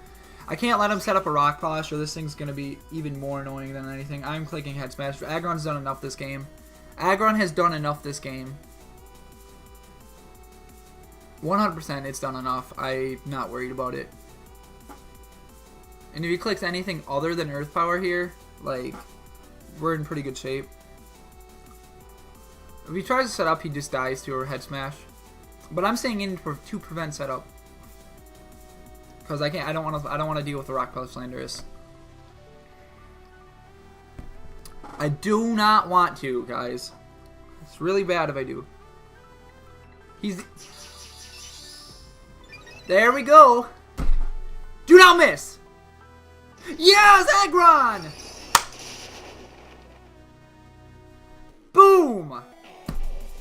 I can't let him set up a Rock Polish or this thing's going to be even more annoying than anything. I'm clicking Head Smash. Aggron's done enough this game. Aggron has done enough this game. 100% it's done enough. I'm not worried about it. And if he clicks anything other than Earth Power here, like, we're in pretty good shape. If he tries to set up, he just dies to a Head Smash. But I'm staying in to prevent setup. Because I don't want to deal with the Rock Polish Landorus. I do not want to, guys. It's really bad if I do. There we go. Do not miss. Yes, Aggron. Boom.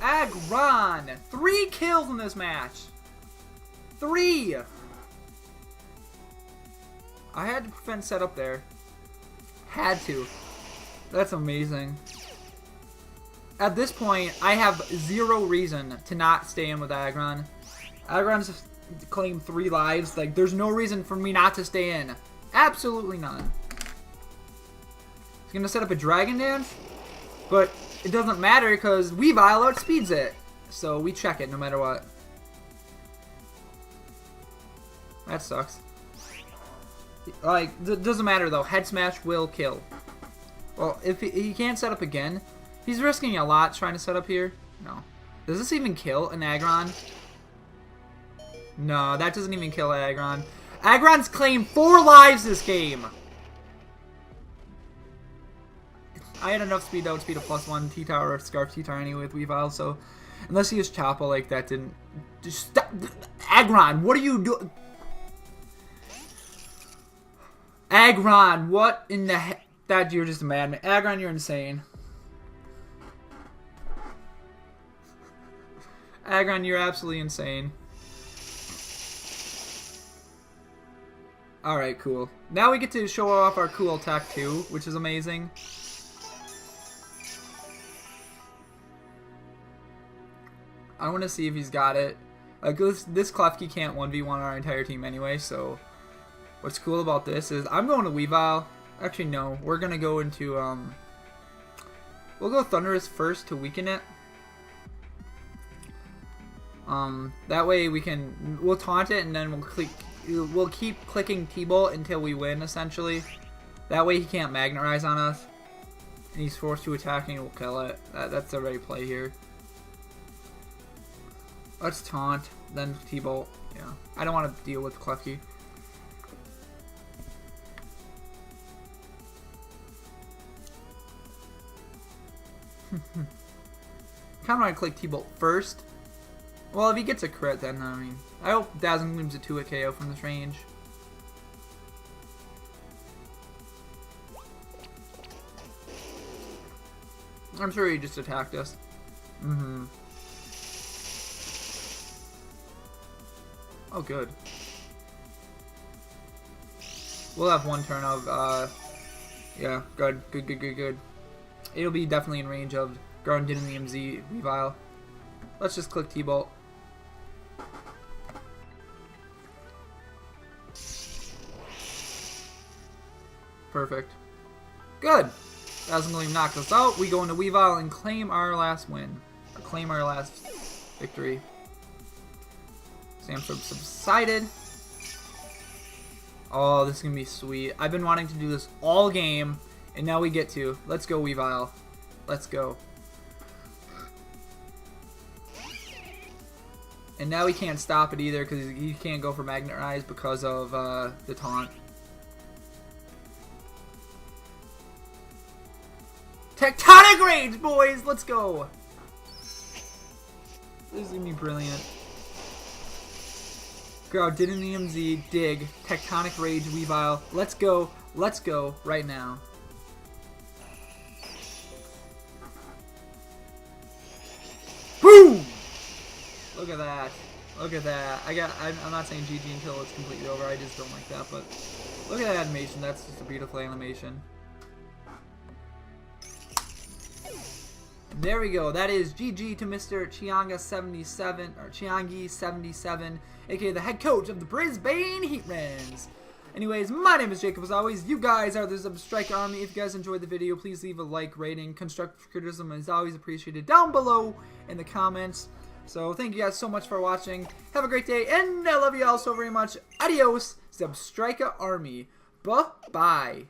Aggron. 3 kills in this match. 3. I had to prevent setup there. Had to. That's amazing. At this point, I have 0 reason to not stay in with Aggron. Aggron's claimed 3 lives. Like, there's no reason for me not to stay in. Absolutely none. He's gonna set up a Dragon Dance, but it doesn't matter because Weavile outspeeds it. So we check it no matter what. That sucks. Like, it doesn't matter though. Head Smash will kill. Well, if he can't set up again, he's risking a lot trying to set up here. No. Does this even kill an Aggron? No, that doesn't even kill Aggron. Aggron's claimed 4 lives this game. I had enough speed to outspeed a +1 T-Tar or Scarf T-Tar anyway with Weavile, so unless he was Choppa, like, that didn't... Just stop. Aggron, what are you doing? Aggron, what in the heck? That, you're just a madman. Aggron, you're insane. Aggron, you're absolutely insane. Alright, cool. Now we get to show off our cool attack too, which is amazing. I want to see if he's got it. Like, this Klefki can't 1v1 our entire team anyway, so what's cool about this is I'm going to Weavile. Actually, no. We're going to go into, we'll go Thundurus first to weaken it. That way we'll taunt it and then we'll keep clicking T-Bolt until we win, essentially. That way he can't Magnetize on us. And he's forced to attack and we'll kill it. That's the right play here. Let's taunt, then T-Bolt. Yeah. I don't want to deal with Klefki. Kind of want to click T-Bolt first. Well, if he gets a crit, then, I mean, I hope Dazzling Gleam's a 2-hit KO from this range. I'm sure he just attacked us. Oh, good. We'll have 1 turn of, yeah, good. It'll be definitely in range of Garden and the MZ Weavile. Let's just click T-Bolt. Perfect. Good. Dazzling Gleam knocked us out. We go into Weavile and claim our last win. Or claim our last victory. Samsung subsided. Oh, this is going to be sweet. I've been wanting to do this all game, and now we get to. Let's go, Weavile. Let's go. And now he can't stop it either because he can't go for Magnet Rise because of the taunt. Tectonic Rage, boys! Let's go! This is going to be brilliant. Grow, did an EMZ, dig, Tectonic Rage, Weavile. Let's go right now. Boom! Look at that. Look at that. I'm not saying GG until it's completely over. I just don't like that, but look at that animation. That's just a beautiful animation. There we go. That is GG to Mr. Chianga77 or Chiangi77, aka the head coach of the Brisbane Heatrans. Anyways, my name is Jacob as always. You guys are the Substrike Army. If you guys enjoyed the video, please leave a like, rating. Constructive criticism is always appreciated down below in the comments. So thank you guys so much for watching. Have a great day, and I love you all so very much. Adios, Substrike Army. Bye-bye.